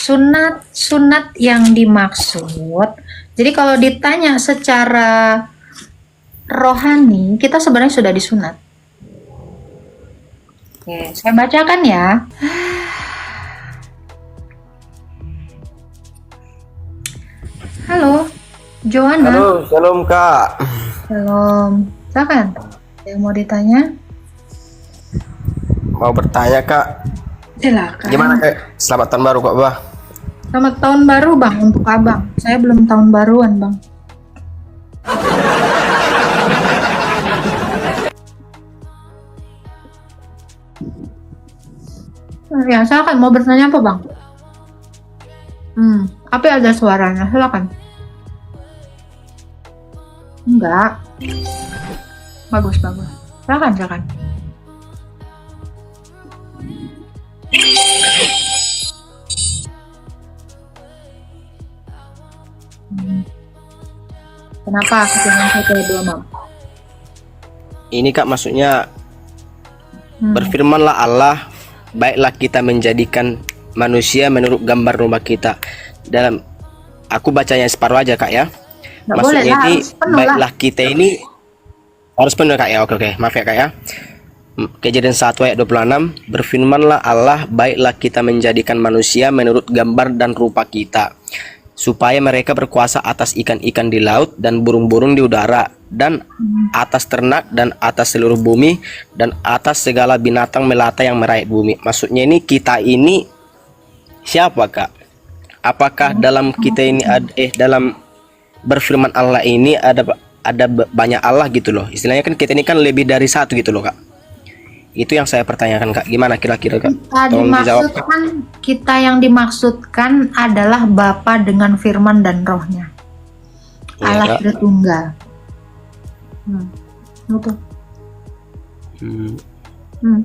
sunat yang dimaksud. Jadi kalau ditanya secara rohani, kita sebenarnya sudah disunat. Oke, saya bacakan ya. Halo, Joanna. Halo, shalom Kak. Shalom. Silakan. Yang mau ditanya? Mau bertanya Kak. Silakan. Gimana Kak? Selamat tahun baru Kak, Bah. Selamat tahun baru, Bang, untuk Abang. Saya belum tahun baruan, Bang. Ya, silakan. Mau bertanya apa, Bang? Apa ada suaranya? Silakan. Enggak. Bagus. Silakan. Kenapa kejadian 1 2, Mam? Ini Kak maksudnya berfirmanlah Allah, baiklah kita menjadikan manusia menurut gambar rupa kita. Dalam aku bacanya separuh aja Kak ya. Nggak Maksudnya boleh lah, ini harus penuh baiklah lah. kita ini harus penuh Kak ya. Oke. Maaf ya Kak ya. Kejadian 1 ayat 26, berfirmanlah Allah, baiklah kita menjadikan manusia menurut gambar dan rupa kita, supaya mereka berkuasa atas ikan-ikan di laut dan burung-burung di udara, dan atas ternak dan atas seluruh bumi, dan atas segala binatang melata yang merayap bumi. Maksudnya ini kita ini siapa Kak? Apakah dalam kita ini dalam berfirman Allah ini ada banyak Allah gitu loh? Istilahnya kan kita ini kan lebih dari satu gitu loh Kak. Itu yang saya pertanyakan Kak. Gimana kira-kira Kak? Tolong dijawab Kak. Kita yang dimaksudkan adalah Bapa dengan firman dan rohnya. Iya, Allah Kak. Tritunggal. Betul.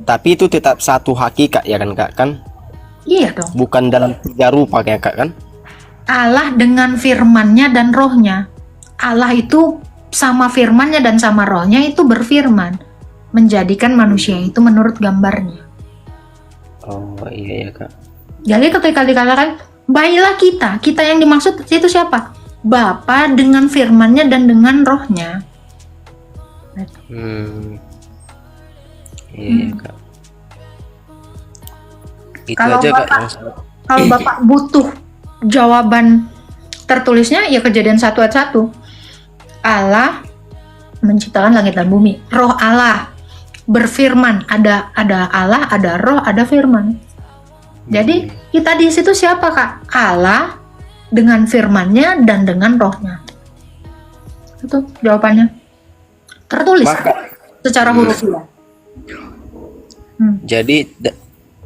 Tapi itu tetap satu hakikat ya kan Kak kan? Iya dong. Bukan dalam 3 rupa kayak Kak kan? Allah dengan firmannya dan rohnya. Allah itu sama firmannya dan sama rohnya itu berfirman, menjadikan manusia itu menurut gambarnya. Oh iya Kak. Jadi ketika dikatakan baiklah kita yang dimaksud itu siapa? Bapa dengan firmannya dan dengan rohnya. Iya Kak. Itu Kalau aja Kak. Kalau Bapak butuh jawaban tertulisnya ya Kejadian 1 ayat 1. Allah menciptakan langit dan bumi. Roh Allah berfirman, ada Allah, ada roh, ada firman. Jadi kita di situ siapa Kak? Allah dengan firmannya dan dengan rohnya. Itu jawabannya. Tertulis secara hurufiah. Jadi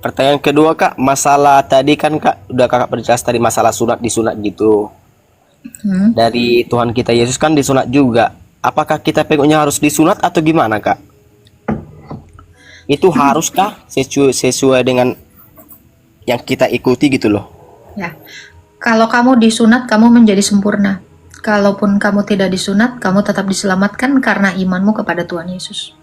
pertanyaan kedua Kak, masalah tadi kan Kak udah Kakak berjelas tadi masalah disunat gitu. Dari Tuhan kita Yesus kan disunat juga. Apakah kita pengikutnya harus disunat atau gimana Kak? Itu haruskah sesuai dengan yang kita ikuti gitu loh? Ya, kalau kamu disunat kamu menjadi sempurna. Kalaupun kamu tidak disunat, kamu tetap diselamatkan karena imanmu kepada Tuhan Yesus.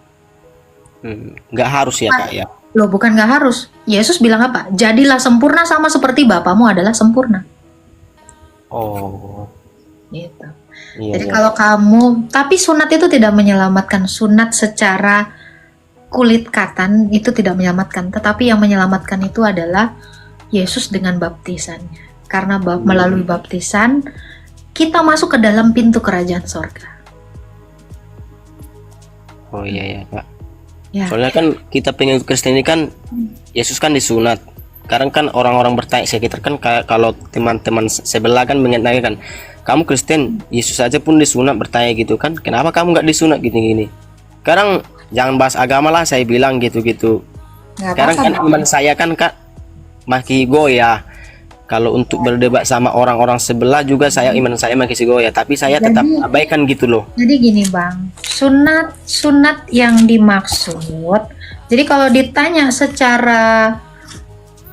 Nggak harus ya Kak ya? Loh, bukan nggak harus. Yesus bilang apa? Jadilah sempurna sama seperti Bapamu adalah sempurna. Oh. Gitu. Iya, Jadi iya. kalau kamu, tapi sunat itu tidak menyelamatkan. Sunat secara kulit katan itu tidak menyelamatkan. Tetapi yang menyelamatkan itu adalah Yesus dengan baptisannya. Karena melalui baptisan kita masuk ke dalam pintu kerajaan sorga. Oh iya Kak. Ya. Soalnya kan kita pengikut Kristen ini kan Yesus kan disunat. Sekarang kan orang-orang bertanya sekitar kan kalau teman-teman sebelah kan mengenai kamu Kristen, Yesus aja pun disunat, bertanya gitu kan, kenapa kamu nggak disunat gini-gini. Sekarang jangan bahas agama lah, saya bilang gitu-gitu. Sekarang kan iman saya kan Kak masih goyah. Kalau untuk berdebat sama orang-orang sebelah juga iman saya masih goyah, tapi saya tetap abaikan gitu loh. Jadi gini Bang, sunat yang dimaksud. Jadi kalau ditanya secara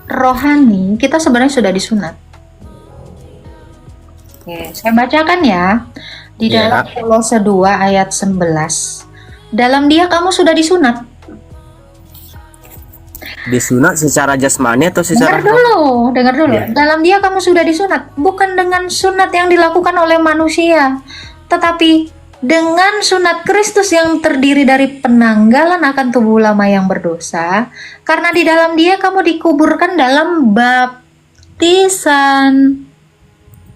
rohani, kita sebenarnya sudah disunat. Oke, saya bacakan ya. Di dalam Kolose 2 ayat 11. Dalam Dia kamu sudah disunat. Disunat secara jasmani atau secara Dengar dulu. Ya. Dalam Dia kamu sudah disunat, bukan dengan sunat yang dilakukan oleh manusia, tetapi dengan sunat Kristus yang terdiri dari penanggalan akan tubuh lama yang berdosa, karena di dalam Dia kamu dikuburkan dalam baptisan.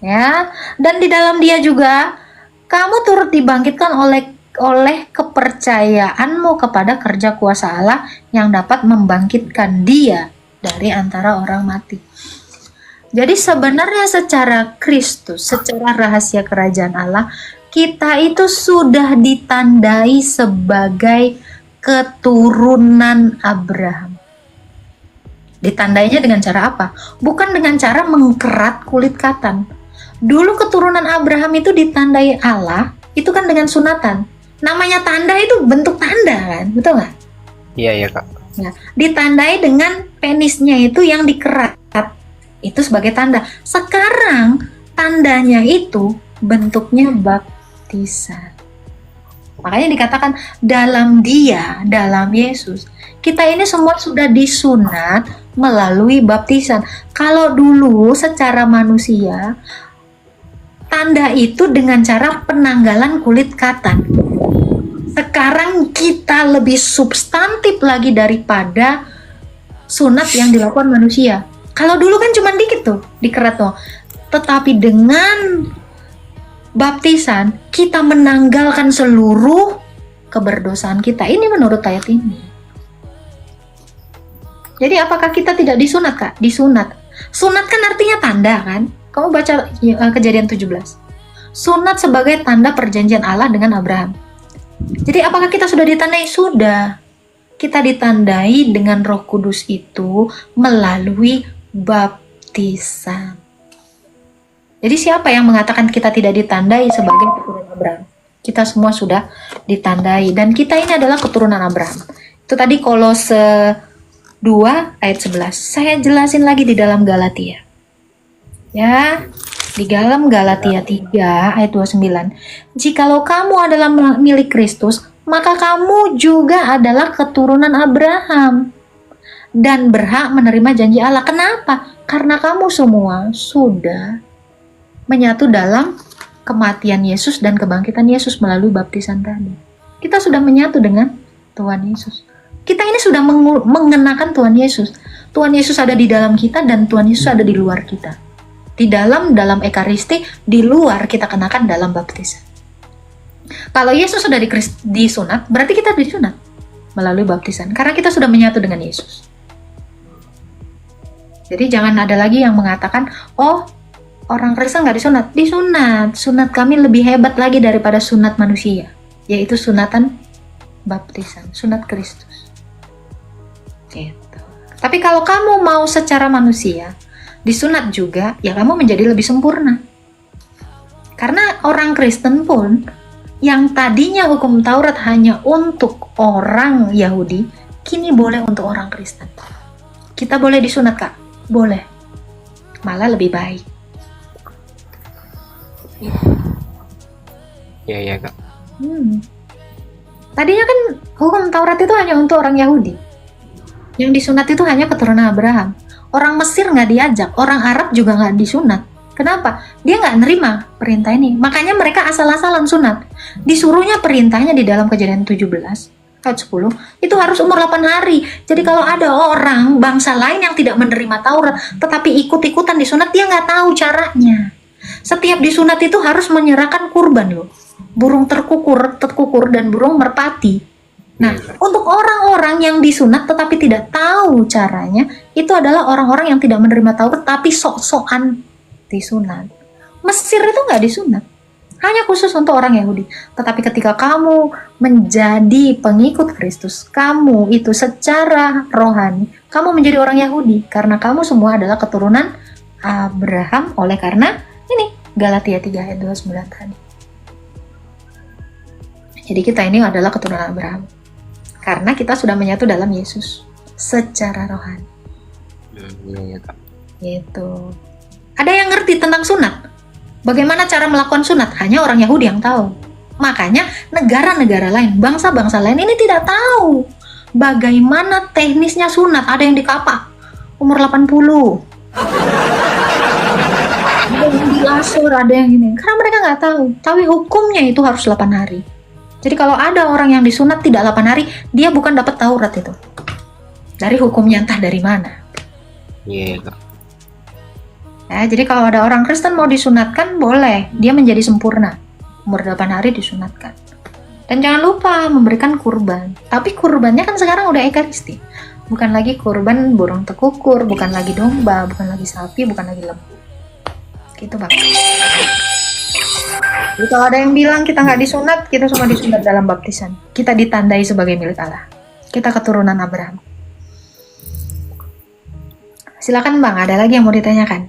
Ya, dan di dalam Dia juga kamu turut dibangkitkan oleh kepercayaanmu kepada kerja kuasa Allah yang dapat membangkitkan Dia dari antara orang mati. Jadi sebenarnya secara Kristus, secara rahasia kerajaan Allah, kita itu sudah ditandai sebagai keturunan Abraham. Ditandainya dengan cara apa? Bukan dengan cara mengkerat kulit katan. Dulu keturunan Abraham itu ditandai Allah, itu kan dengan sunatan. Namanya tanda itu bentuk tanda kan, betul nggak? Iya Kak. Nah, ditandai dengan penisnya itu yang dikerat, itu sebagai tanda. Sekarang tandanya itu bentuknya baptisan. Makanya dikatakan dalam Dia, dalam Yesus, kita ini semua sudah disunat melalui baptisan. Kalau dulu secara manusia, tanda itu dengan cara penanggalan kulit katan. Sekarang kita lebih substantif lagi daripada sunat yang dilakukan manusia. Kalau dulu kan cuma dikit tuh, dikerat tuh. Tetapi dengan baptisan, kita menanggalkan seluruh keberdosaan kita. Ini menurut ayat ini. Jadi apakah kita tidak disunat, Kak? Disunat. Sunat kan artinya tanda kan? Kamu baca Kejadian 17. Sunat sebagai tanda perjanjian Allah dengan Abraham. Jadi apakah kita sudah ditandai? Sudah. Kita ditandai dengan Roh Kudus itu melalui baptisan. Jadi siapa yang mengatakan kita tidak ditandai sebagai keturunan Abraham? Kita semua sudah ditandai dan kita ini adalah keturunan Abraham. Itu tadi Kolose 2 ayat 11. Saya jelasin lagi di dalam Galatia. Ya, di dalam Galatia 3 ayat 29. Jikalau kamu adalah milik Kristus, maka kamu juga adalah keturunan Abraham dan berhak menerima janji Allah. Kenapa? Karena kamu semua sudah menyatu dalam kematian Yesus dan kebangkitan Yesus melalui baptisan tadi. Kita sudah menyatu dengan Tuhan Yesus. Kita ini sudah mengenakan Tuhan Yesus. Tuhan Yesus ada di dalam kita dan Tuhan Yesus ada di luar kita. Di dalam ekaristi, di luar kita kenakan dalam baptisan. Kalau Yesus sudah disunat, berarti kita disunat melalui baptisan. Karena kita sudah menyatu dengan Yesus. Jadi jangan ada lagi yang mengatakan, oh orang Kristen nggak disunat. Disunat. Sunat kami lebih hebat lagi daripada sunat manusia. Yaitu sunatan baptisan. Sunat Kristus. Gitu. Tapi kalau kamu mau secara manusia, disunat juga, ya kamu menjadi lebih sempurna. Karena orang Kristen pun, yang tadinya hukum Taurat hanya untuk orang Yahudi, kini boleh untuk orang Kristen. Kita boleh disunat, Kak? Boleh. Malah lebih baik. Iya Kak. Tadinya kan hukum Taurat itu hanya untuk orang Yahudi. Yang disunat itu hanya keturunan Abraham. Orang Mesir nggak diajak, orang Arab juga nggak disunat. Kenapa? Dia nggak nerima perintah ini. Makanya mereka asal-asalan sunat. Disuruhnya perintahnya di dalam Kejadian 17 ayat 10, itu harus umur 8 hari. Jadi kalau ada orang bangsa lain yang tidak menerima Taurat, tetapi ikut-ikutan disunat, dia nggak tahu caranya. Setiap disunat itu harus menyerahkan kurban loh. Burung terkukur dan burung merpati. Nah, untuk orang-orang yang disunat tetapi tidak tahu caranya, itu adalah orang-orang yang tidak menerima Taurat tapi sok-sokan disunat. Mesir itu nggak disunat, hanya khusus untuk orang Yahudi. Tetapi ketika kamu menjadi pengikut Kristus, kamu itu secara rohani, kamu menjadi orang Yahudi karena kamu semua adalah keturunan Abraham. Oleh karena ini Galatia 3 ayat 29 tadi. Jadi kita ini adalah keturunan Abraham karena kita sudah menyatu dalam Yesus secara rohani. Iya Kak. Gitu. Ada yang ngerti tentang sunat? Bagaimana cara melakukan sunat? Hanya orang Yahudi yang tahu. Makanya negara-negara lain, bangsa-bangsa lain ini tidak tahu bagaimana teknisnya sunat. Ada yang dikapak umur 80, ada yang dilasur, ada yang ini. Karena mereka nggak tahu. Tapi hukumnya itu harus 8 hari. Jadi kalau ada orang yang disunat tidak 8 hari, dia bukan dapat Taurat itu. Dari hukumnya entah dari mana. Iya Kak. Ya, jadi kalau ada orang Kristen mau disunatkan, boleh. Dia menjadi sempurna. Umur 8 hari disunatkan. Dan jangan lupa memberikan kurban. Tapi kurbannya kan sekarang udah ekaristi. Bukan lagi kurban burung tekukur, bukan lagi domba, bukan lagi sapi, bukan lagi lembu. Gitu Bang. Jadi kalau ada yang bilang kita nggak disunat, kita semua disunat dalam baptisan. Kita ditandai sebagai milik Allah. Kita keturunan Abraham. Silakan Bang, ada lagi yang mau ditanyakan?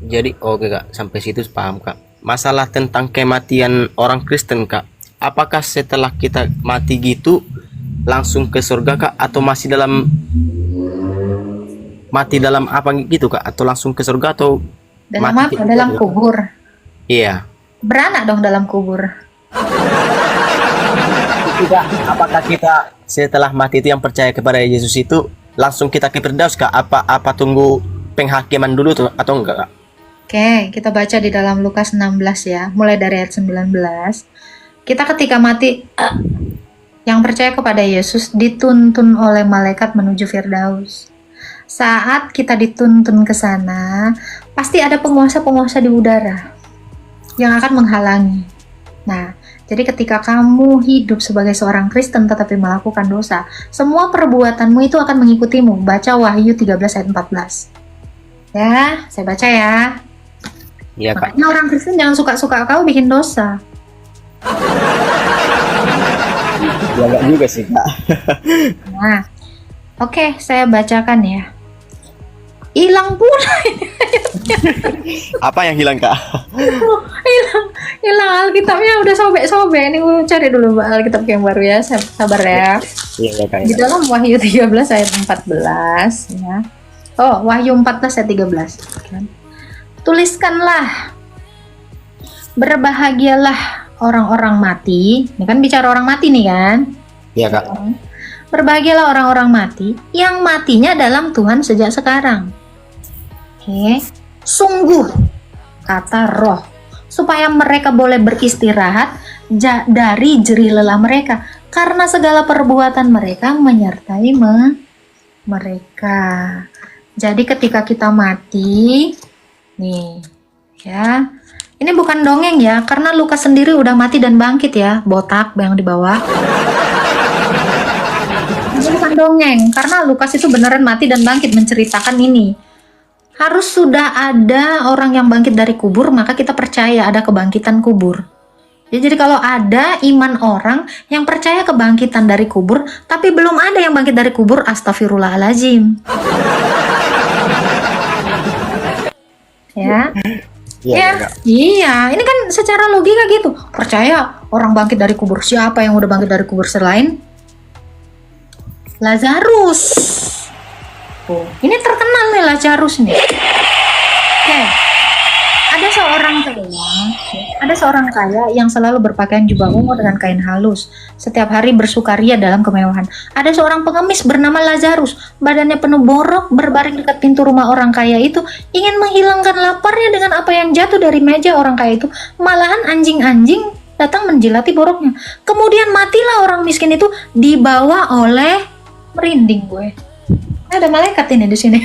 Jadi oke Kak, sampai situ paham Kak. Masalah tentang kematian orang Kristen Kak, apakah setelah kita mati gitu langsung ke surga Kak, atau masih mati dalam apa gitu Kak, atau langsung ke surga atau Dalam mati apa? Dalam kubur. Iya. Beranak dong dalam kubur. Tidak, apakah kita setelah mati itu yang percaya kepada Yesus itu langsung kita ke Firdaus Kak? Apa tunggu penghakiman dulu tuh atau enggak Kak? Oke, kita baca di dalam Lukas 16 ya, mulai dari ayat 19. Kita ketika mati, yang percaya kepada Yesus dituntun oleh malaikat menuju Firdaus. Saat kita dituntun ke sana, pasti ada penguasa-penguasa di udara yang akan menghalangi. Nah, jadi ketika kamu hidup sebagai seorang Kristen tetapi melakukan dosa, semua perbuatanmu itu akan mengikutimu. Baca Wahyu 13 ayat 14. Ya, saya baca ya. Iya Kak. Makanya orang Kristen jangan suka-suka kau bikin dosa. Ya enggak juga sih Kak. Nah, oke, saya bacakan ya. Hilang pula ini. Apa yang hilang Kak? hilang Alkitabnya udah sobek-sobek. Ini gue cari dulu Alkitab yang baru ya. Sabar ya. Iya Kak. Di dalam Wahyu 13 ayat 14 ya. Oh, Wahyu 14 ayat 13 kan. Tuliskanlah, berbahagialah orang-orang mati. Ini kan bicara orang mati nih kan. Iya Kak. Berbahagialah orang-orang mati yang matinya dalam Tuhan sejak sekarang. Oke, sungguh kata Roh, supaya mereka boleh beristirahat dari jerih lelah mereka, karena segala perbuatan mereka menyertai mereka. Jadi ketika kita mati, nih, ya, ini bukan dongeng ya, karena Lukas sendiri udah mati dan bangkit ya, botak yang di bawah. Ini bukan dongeng, karena Lukas itu beneran mati dan bangkit menceritakan ini. Harus sudah ada orang yang bangkit dari kubur, maka kita percaya ada kebangkitan kubur. Ya, jadi kalau ada iman orang yang percaya kebangkitan dari kubur, tapi belum ada yang bangkit dari kubur, astagfirullahaladzim. Ya. Iya, ini kan secara logika gitu. Percaya orang bangkit dari kubur. Siapa yang udah bangkit dari kubur selain Lazarus? Oh, ini terkenal nih Lazarus nih. Oke. Ada seorang kaya yang selalu berpakaian jubah ungu dengan kain halus. Setiap hari bersukaria dalam kemewahan. Ada seorang pengemis bernama Lazarus, badannya penuh borok, berbaring dekat pintu rumah orang kaya itu, ingin menghilangkan laparnya dengan apa yang jatuh dari meja orang kaya itu. Malahan anjing-anjing datang menjilati boroknya. Kemudian matilah orang miskin itu, dibawa oleh, merinding gue. Ada malaikat ini di sini.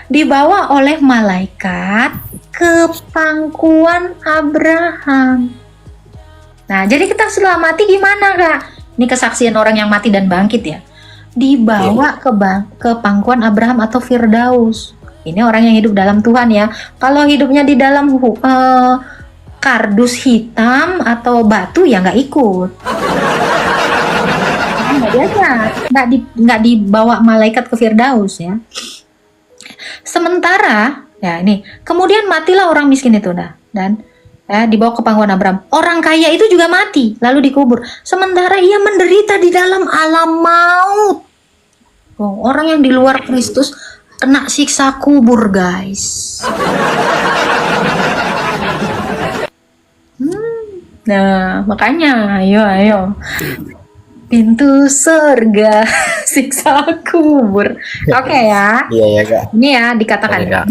Dibawa oleh malaikat ke pangkuan Abraham. Nah, jadi kita setelah mati gimana, Kak? Ini kesaksian orang yang mati dan bangkit ya. Dibawa ke pangkuan Abraham atau Firdaus. Ini orang yang hidup dalam Tuhan ya. Kalau hidupnya di dalam kardus hitam atau batu ya nggak ikut. Nggak dibawa malaikat ke Firdaus ya. Sementara ya ini kemudian matilah orang miskin itu dan dibawa ke pangkuan Abraham. Orang kaya itu juga mati lalu dikubur. Sementara ia menderita di dalam alam maut. Oh, orang yang di luar Kristus kena siksa kubur, guys. Nah, makanya ayo. Pintu surga Siksa kubur. Oke ya. Iya ya kak. Ini ya dikatakan Oke, Kak.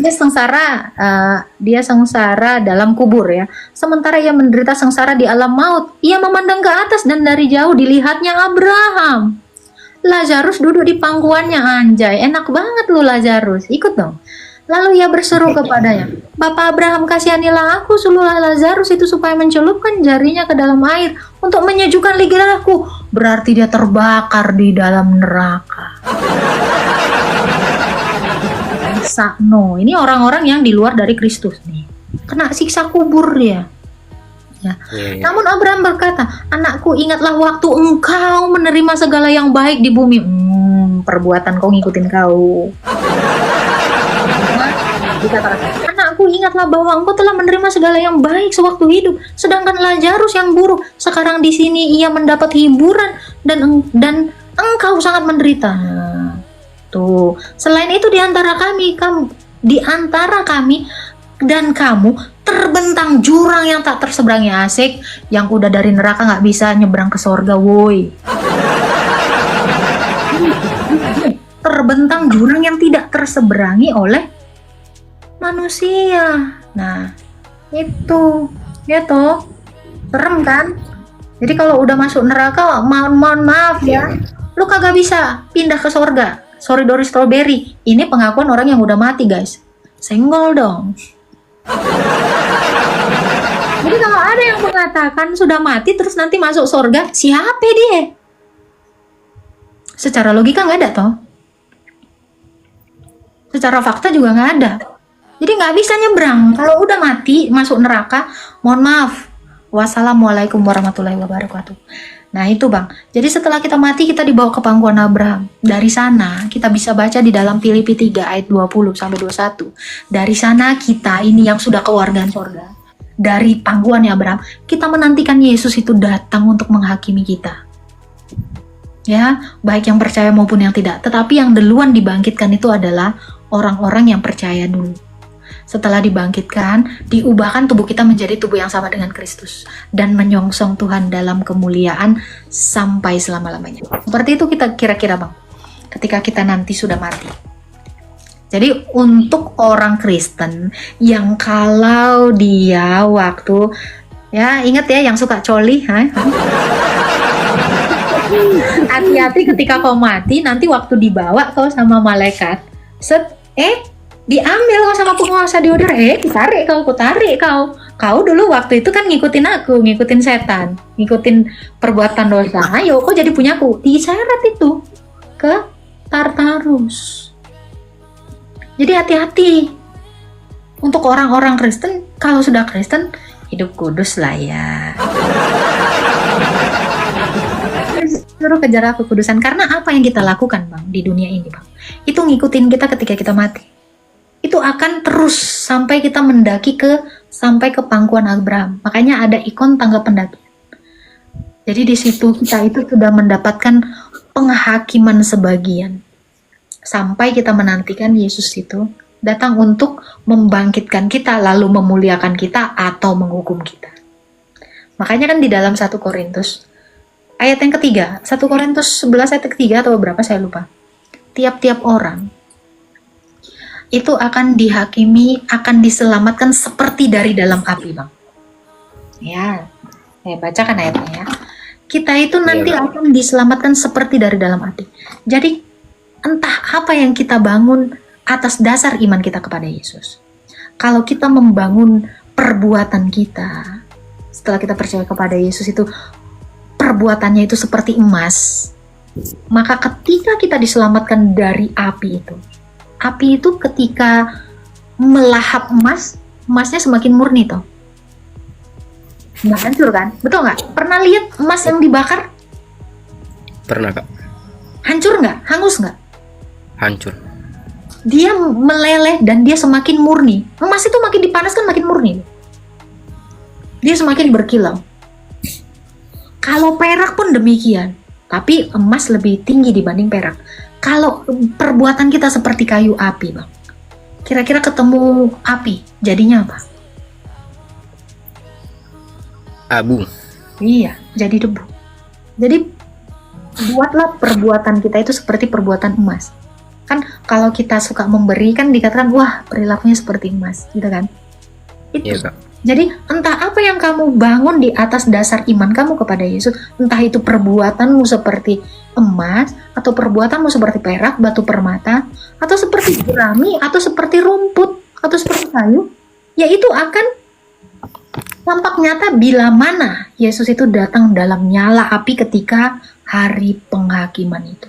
dia sengsara dalam kubur ya. Sementara ia menderita sengsara di alam maut, ia memandang ke atas dan dari jauh dilihatnya Abraham. Lazarus duduk di pangkuannya, anjay. Enak banget lu Lazarus. Ikut dong. Lalu ia berseru kepadanya, Bapak Abraham, kasihanilah aku, suluhlah Lazarus itu supaya mencelupkan jarinya ke dalam air untuk menyejukkan lidahku. Berarti dia terbakar di dalam neraka. No, ini orang-orang yang di luar dari Kristus nih. Kena siksa kubur dia. Ya. Iya. Namun Abraham berkata, anakku, ingatlah waktu engkau menerima segala yang baik di bumi. Perbuatan kau ngikutin kau. Dikatakan, anakku, ingatlah bahwa engkau telah menerima segala yang baik sewaktu hidup, sedangkan Lazarus yang buruk sekarang di sini ia mendapat hiburan dan engkau sangat menderita. Tuh, selain itu di antara kami dan kamu terbentang jurang yang tak terseberangi. Asik, yang udah dari neraka nggak bisa nyebrang ke sorga, woi. Terbentang jurang yang tidak terseberangi oleh manusia. Nah, itu ya toh, serem kan? Jadi kalau udah masuk neraka, mohon maaf ya, lu kagak bisa pindah ke sorga. Sorry Dory Strawberry, ini pengakuan orang yang udah mati guys. Senggol dong. Jadi kalau ada yang mengatakan sudah mati terus nanti masuk sorga, siapa dia? Secara logika nggak ada toh. Secara fakta juga nggak ada. Jadi nggak bisa nyebrang. Kalau udah mati masuk neraka, mohon maaf. Wassalamualaikum warahmatullahi wabarakatuh. Nah itu bang. Jadi setelah kita mati kita dibawa ke pangkuan Abraham. Dari sana kita bisa baca di dalam Filipi 3 ayat 20 sampai 21. Dari sana kita ini yang sudah kewargaan surga. Dari pangkuan Abraham kita menantikan Yesus itu datang untuk menghakimi kita. Ya, baik yang percaya maupun yang tidak. Tetapi yang duluan dibangkitkan itu adalah orang-orang yang percaya dulu. Setelah dibangkitkan, diubahkan tubuh kita menjadi tubuh yang sama dengan Kristus dan menyongsong Tuhan dalam kemuliaan sampai selama-lamanya. Seperti itu kita kira-kira bang, ketika kita nanti sudah mati. Jadi untuk orang Kristen yang kalau dia waktu, ya ingat ya yang suka coli, hati-hati ketika kau mati, nanti waktu dibawa kau sama malaikat, diambil kau sama penguasa di udara, tarik kau. Kau dulu waktu itu kan ngikutin aku, ngikutin setan, ngikutin perbuatan dosa. Ayo, kau jadi punyaku. Diseret itu ke Tartarus. Jadi hati-hati. Untuk orang-orang Kristen, kalau sudah Kristen, hidup kudus lah ya. Suruh kejar kekudusan. Karena apa yang kita lakukan bang di dunia ini bang, itu ngikutin kita ketika kita mati. Itu akan terus sampai kita sampai ke pangkuan Abraham. Makanya ada ikon tangga pendakian. Jadi di situ kita itu sudah mendapatkan penghakiman sebagian. Sampai kita menantikan Yesus itu datang untuk membangkitkan kita, lalu memuliakan kita atau menghukum kita. Makanya kan di dalam 1 Korintus ayat yang ketiga, 1 Korintus 11 ayat ketiga atau berapa saya lupa. Tiap-tiap orang itu akan dihakimi, akan diselamatkan seperti dari dalam api bang. Ya, saya bacakan ayatnya ya. Kita itu nanti akan diselamatkan seperti dari dalam api. Jadi entah apa yang kita bangun atas dasar iman kita kepada Yesus. Kalau kita membangun perbuatan kita, setelah kita percaya kepada Yesus itu, perbuatannya itu seperti emas, maka ketika kita diselamatkan dari api itu ketika melahap emas, emasnya semakin murni toh. Nggak hancur kan? Betul nggak? Pernah lihat emas yang dibakar? Pernah kak. Hancur nggak? Hangus nggak? Hancur. Dia meleleh dan dia semakin murni. Emas itu makin dipanaskan makin murni. Dia semakin berkilau. Kalau perak pun demikian. Tapi emas lebih tinggi dibanding perak. Kalau perbuatan kita seperti kayu api bang, kira-kira ketemu api, jadinya apa? Abu. Iya, jadi debu. Jadi buatlah perbuatan kita itu seperti perbuatan emas. Kan kalau kita suka memberi kan dikatakan wah perilakunya seperti emas, gitu kan? Itu. Iya, Kak. Jadi entah apa yang kamu bangun di atas dasar iman kamu kepada Yesus, entah itu perbuatanmu seperti emas, atau perbuatanmu seperti perak, batu permata, atau seperti jerami, atau seperti rumput, atau seperti kayu, ya itu akan tampak nyata bila mana Yesus itu datang dalam nyala api ketika hari penghakiman itu.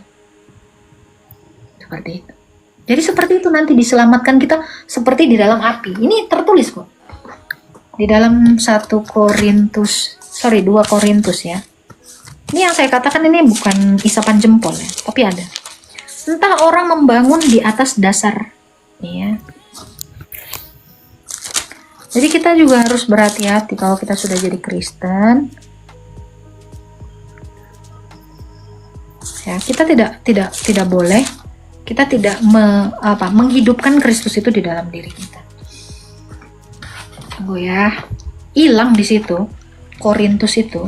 Seperti itu. Jadi seperti itu nanti diselamatkan kita seperti di dalam api. Ini tertulis kok. Di dalam 2 Korintus ya. Ini yang saya katakan ini bukan isapan jempol ya, tapi ada. Entah orang membangun di atas dasar, ya. Jadi kita juga harus berhati-hati kalau kita sudah jadi Kristen. Ya, kita tidak boleh, kita tidak menghidupkan Kristus itu di dalam diri kita. Tunggu ya, hilang di situ Korintus itu.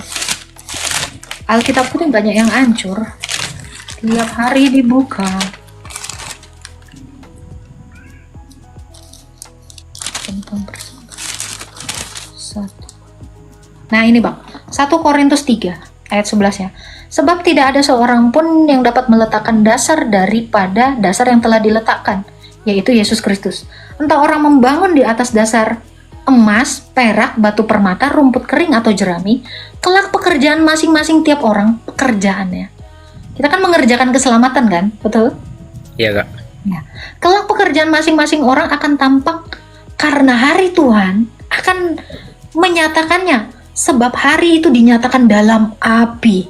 Alkitab itu banyak yang hancur. Tiap hari dibuka. Nah ini bang, 1 Korintus 3 ayat 11 ya. Sebab tidak ada seorang pun yang dapat meletakkan dasar daripada dasar yang telah diletakkan, yaitu Yesus Kristus. Entah orang membangun di atas dasar emas, perak, batu permata, rumput kering atau jerami, kelak pekerjaan masing-masing tiap orang pekerjaannya. Kita kan mengerjakan keselamatan kan, betul? Iya, Kak. Ya. Kelak pekerjaan masing-masing orang akan tampak karena hari Tuhan akan menyatakannya, sebab hari itu dinyatakan dalam api.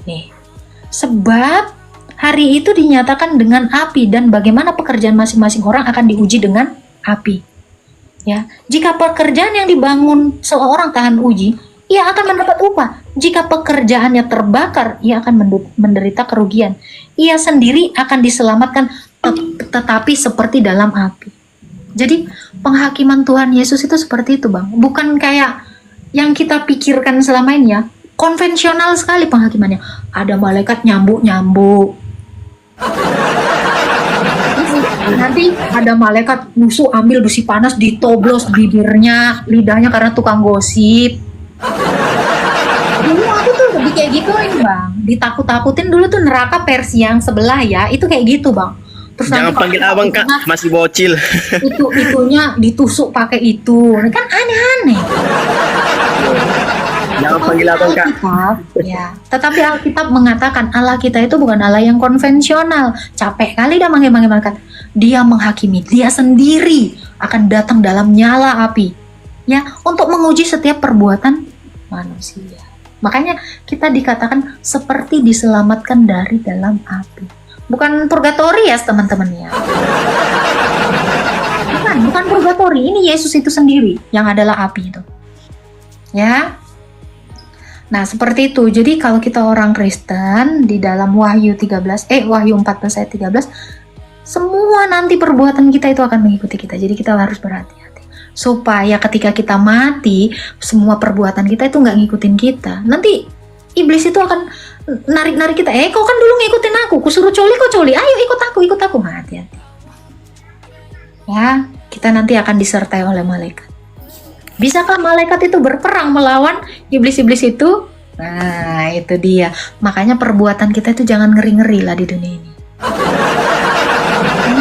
Nih, sebab hari itu dinyatakan dengan api dan bagaimana pekerjaan masing-masing orang akan diuji dengan api. Ya, jika pekerjaan yang dibangun seorang tahan uji, ia akan mendapat upah. Jika pekerjaannya terbakar, ia akan menderita kerugian. Ia sendiri akan diselamatkan, tetapi seperti dalam api. Jadi penghakiman Tuhan Yesus itu seperti itu bang, bukan kayak yang kita pikirkan selama ini ya. Konvensional sekali penghakimannya. Ada malaikat nyambuk-nyambuk. Nanti ada malaikat musuh ambil besi panas ditoblos bibirnya, lidahnya karena tukang gosip. Dulu aku tuh lebih kayak gitu bang, ditakut-takutin dulu tuh neraka versi yang sebelah ya, itu kayak gitu bang. Terus Jangan nanti panggil abang Kak, masih bocil. itunya ditusuk pakai itu, kan aneh-aneh. Jangan panggil abang Kak. Alkitab, ya. Tetapi Alkitab mengatakan Allah kita itu bukan Allah yang konvensional. Capek kali dah manggil-manggil malaikat. Dia menghakimi, dia sendiri akan datang dalam nyala api. Ya, untuk menguji setiap perbuatan manusia. Makanya kita dikatakan seperti diselamatkan dari dalam api. Bukan purgatori ya teman-teman ya. Bukan purgatori. Ini Yesus itu sendiri yang adalah api itu. Ya. Nah, seperti itu. Jadi kalau kita orang Kristen di dalam Wahyu 14 ayat 13, semua nanti perbuatan kita itu akan mengikuti kita. Jadi kita harus berhati-hati. Supaya ketika kita mati, semua perbuatan kita itu nggak ngikutin kita. Nanti iblis itu akan narik-narik kita. Kau kan dulu ngikutin aku, kusuruh coli kok coli. Ayo ikut aku. Hati-hati. Ya, kita nanti akan disertai oleh malaikat. Bisakah malaikat itu berperang melawan iblis-iblis itu? Nah, itu dia. Makanya perbuatan kita itu jangan ngeri-ngeri lah di dunia ini.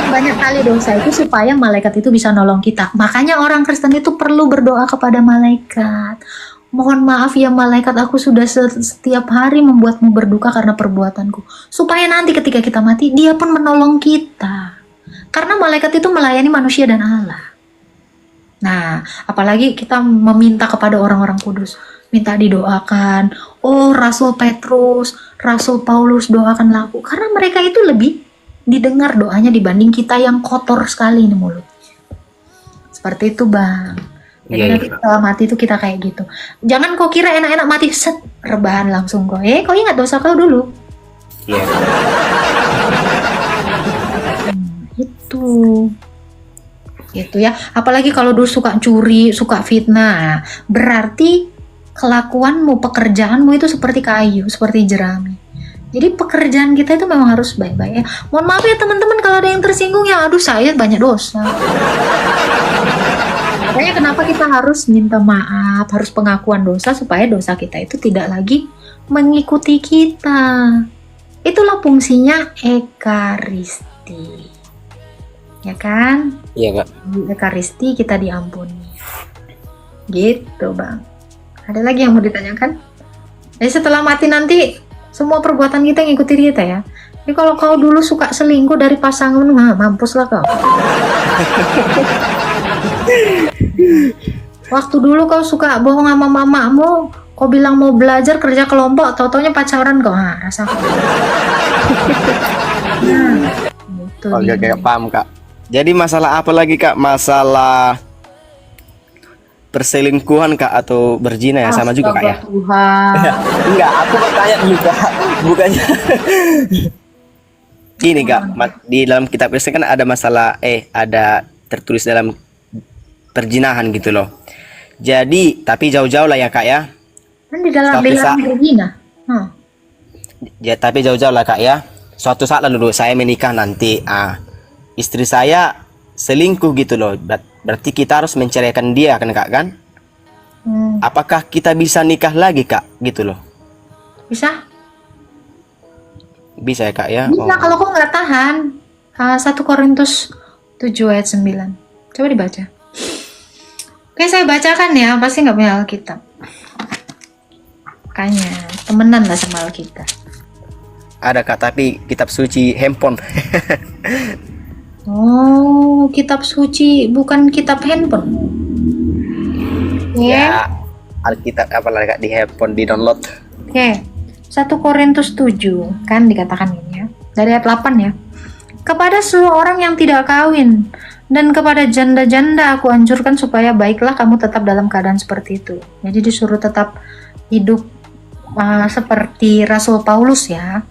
Banyak kali dosa itu supaya malaikat itu bisa nolong kita. Makanya orang Kristen itu perlu berdoa kepada malaikat. Mohon maaf ya malaikat, aku sudah setiap hari membuatmu berduka karena perbuatanku. Supaya nanti ketika kita mati, dia pun menolong kita. Karena malaikat itu melayani manusia dan Allah. Nah, apalagi kita meminta kepada orang-orang kudus. Minta didoakan. Oh, Rasul Petrus, Rasul Paulus doakanlah aku. Karena mereka itu lebih didengar doanya dibanding kita yang kotor sekali ini mulut. Seperti itu bang. Jadi nanti setelah mati itu kita kayak gitu. Jangan kau kira enak-enak mati, set, rebahan langsung kau. Kau ingat dosa kau dulu. Iya. Itu. Gitu ya. Apalagi kalau dulu suka curi, suka fitnah. Berarti kelakuanmu, pekerjaanmu itu seperti kayu, seperti jerami. Jadi pekerjaan kita itu memang harus baik-baik ya. Mohon maaf ya teman-teman kalau ada yang tersinggung ya, aduh saya banyak dosa. Makanya kenapa kita harus minta maaf, harus pengakuan dosa supaya dosa kita itu tidak lagi mengikuti kita. Itulah fungsinya ekaristi. Ya kan? Iya, Kak. Di ekaristi kita diampuni. Gitu, Bang. Ada lagi yang mau ditanyakan? Jadi setelah mati nanti semua perbuatan kita ngikuti kita ya. Jadi kalau kau dulu suka selingkuh dari pasangan, mampus lah kau. Waktu dulu kau suka bohong sama mamamu, kau bilang mau belajar kerja kelompok, tau-taunya pacaran kau, rasa. Gitu Oke, dia. paham, Kak. Jadi masalah apa lagi, Kak? Masalah perselingkuhan, Kak, atau berzina ya, sama juga, Kak ya? Astaga Tuhan. Enggak, aku bertanya dulu, Kak. Bukannya gini, Kak. Di dalam kitab Kristen kan ada masalah ada tertulis dalam perzinahan gitu loh. Jadi, tapi jauh-jauh lah ya, Kak ya. Kan di dalam Suatu bilang saat- berzina. Ya, tapi jauh-jauh lah, Kak ya. Suatu saat lah dulu saya menikah nanti. Istri saya selingkuh gitu loh. Berarti kita harus menceraikan dia kan, Kak kan? Apakah kita bisa nikah lagi, Kak? Gitu loh. Bisa? Bisa ya, Kak ya? Bisa kalau kau nggak tahan. 1 Korintus 7 ayat 9. Coba dibaca. Oke, saya bacakan ya. Pasti nggak punya Alkitab. Makanya temenan lah sama Alkitab. Ada, Kak, tapi kitab suci handphone. Oh, kitab suci bukan kitab handphone. Ya, Alkitab apalah, Kak, di handphone di download. Oke. 1 Korintus 7 kan dikatakan ini ya. Dari ayat 8 ya. Kepada seluruh orang yang tidak kawin dan kepada janda-janda aku anjurkan supaya baiklah kamu tetap dalam keadaan seperti itu. Jadi disuruh tetap hidup seperti Rasul Paulus ya.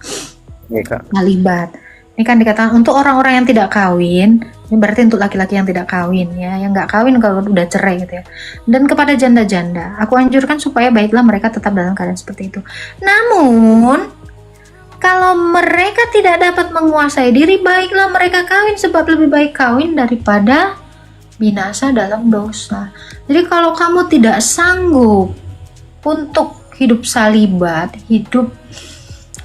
Iya, Kak. Ngalibat. Ini kan dikatakan untuk orang-orang yang tidak kawin, ini berarti untuk laki-laki yang tidak kawin ya, yang nggak kawin kalau udah cerai gitu ya. Dan kepada janda-janda, aku anjurkan supaya baiklah mereka tetap dalam keadaan seperti itu. Namun, kalau mereka tidak dapat menguasai diri, baiklah mereka kawin sebab lebih baik kawin daripada binasa dalam dosa. Jadi kalau kamu tidak sanggup untuk hidup salibat, hidup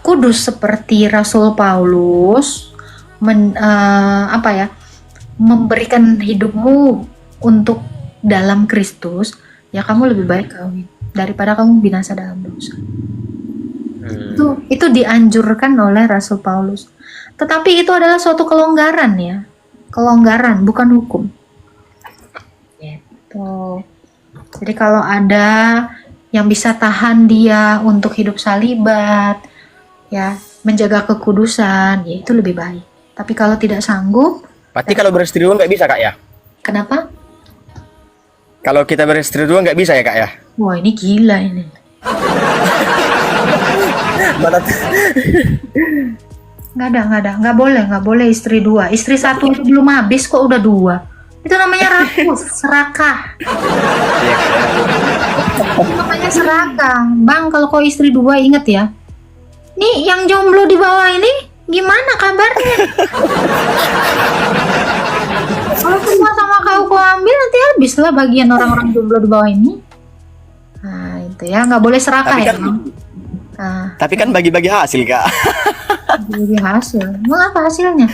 kudus seperti Rasul Paulus, memberikan hidupmu untuk dalam Kristus, ya kamu lebih baik kawin daripada kamu binasa dalam dosa. Itu dianjurkan oleh Rasul Paulus. Tetapi itu adalah suatu kelonggaran ya, kelonggaran bukan hukum. Gitu. Jadi kalau ada yang bisa tahan dia untuk hidup salibat, ya menjaga kekudusan, ya itu lebih baik. Tapi kalau tidak sanggup, Berarti kalau beristri dua nggak bisa, Kak ya? kenapa? Kalau kita beristri dua nggak bisa ya, Kak ya? Wah ini gila ini. Mana Nggak boleh istri dua. Istri satu itu belum habis kok udah dua. Itu namanya rakus, serakah. Iya, Kak ya. Itu namanya serakah. Bang, kalau kau istri dua inget ya. Nih yang jomblo di bawah ini gimana kabarnya? Kalau semua sama kau ambil nanti habis lah bagian orang-orang jomblo di bawah ini. Nah itu ya nggak boleh serakah Tapi ya. kan- Nah, Tapi kan bagi-bagi hasil, Kak. bagi hasil. Emang apa hasilnya?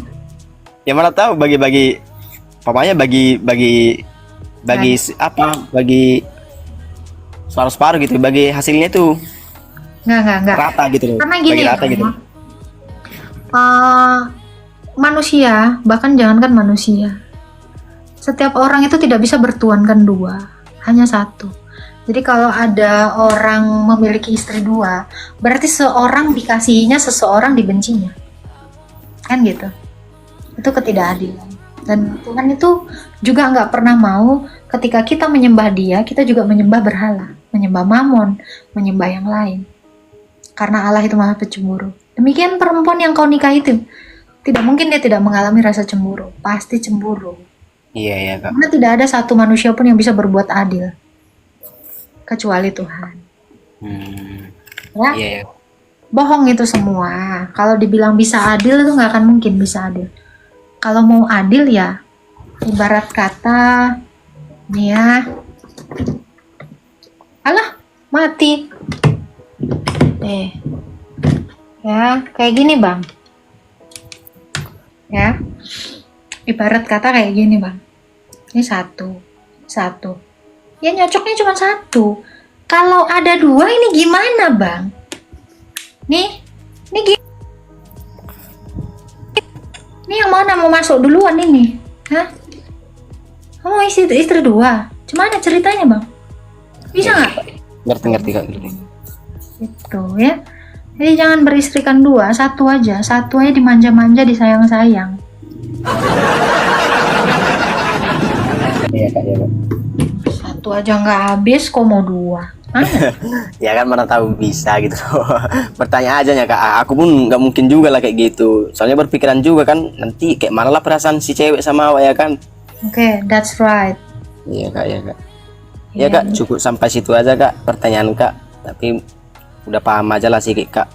Ya mana tahu bagi-bagi, pokoknya bagi bagi separuh-separuh gitu, bagi hasilnya tuh Nggak. rata gitu loh. Karena gini Bagi rata ya, gitu. manusia, bahkan jangankan manusia, setiap orang itu tidak bisa bertuankan dua, hanya satu. Jadi kalau ada orang memiliki istri dua, berarti seorang dikasihinya, seseorang dibencinya, kan gitu. Itu ketidakadilan. Dan Tuhan itu juga nggak pernah mau ketika kita menyembah Dia, kita juga menyembah berhala, menyembah mamon, menyembah yang lain. Karena Allah itu maha pencemburu. Demikian perempuan yang kau nikah itu, tidak mungkin dia tidak mengalami rasa cemburu, pasti cemburu. Iya ya, Kak. Karena tidak ada satu manusia pun yang bisa berbuat adil, kecuali Tuhan. Hmm. Ya, Iya ya. Bohong itu semua. Kalau dibilang bisa adil itu nggak akan mungkin bisa adil. Kalau mau adil ya, ibarat kata, nih ya, alah mati. Ya kayak gini bang. Ya, ibarat kata kayak gini bang. Ini satu. Ya nyocoknya cuma satu. Kalau ada dua ini gimana bang? Nih ini yang mana mau masuk duluan ini? Hah? Kamu istri dua? Gimana ceritanya bang? Bisa nggak? Ngerti Kak, ngerti. Gitu ya. Jadi jangan beristrikan dua, satu aja dimanja-manja, disayang-sayang. Iya Kak, iya Kak. Satu aja nggak habis, kok mau dua? Hah? Ya kan mana tahu bisa gitu. Bertanya aja ya Kak. Aku pun nggak mungkin juga lah kayak gitu. Soalnya berpikiran juga kan nanti kayak mana lah perasaan si cewek sama awak ya kan. Oke, that's right. Iya Kak, iya Kak. Iya. Ya Kak, cukup sampai situ aja Kak pertanyaan Kak. Tapi udah paham aja lah sih Kak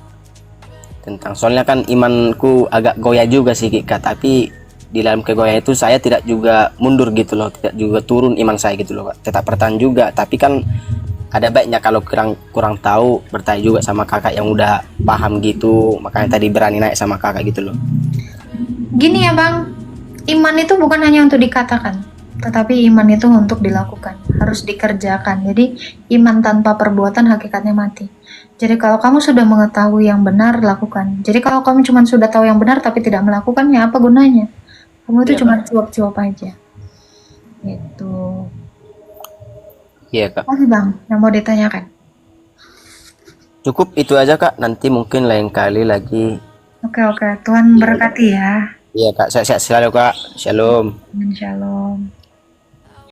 tentang, soalnya kan imanku agak goyah juga sih Kak, tapi di dalam kegoyah itu saya tidak juga mundur gitu loh, tidak juga turun iman saya gitu loh Kak, tetap bertahan juga. Tapi kan ada baiknya kalau kurang tahu bertanya juga sama kakak yang udah paham gitu, makanya tadi berani naik sama kakak gitu loh. Gini ya bang, iman itu bukan hanya untuk dikatakan, tetapi iman itu untuk dilakukan, harus dikerjakan. Jadi iman tanpa perbuatan hakikatnya mati. Jadi kalau kamu sudah mengetahui yang benar, lakukan. Jadi kalau kamu cuma sudah tahu yang benar tapi tidak melakukan, ya apa gunanya? Kamu itu Iya, cuma Kak. cuap-cuap aja. Gitu. Iya Kak, Oke bang, yang mau ditanyakan? cukup itu aja Kak, nanti mungkin lain kali lagi. Oke, Tuhan berkati ya. Iya Kak, sehat-sehat selalu Kak, shalom. Shalom.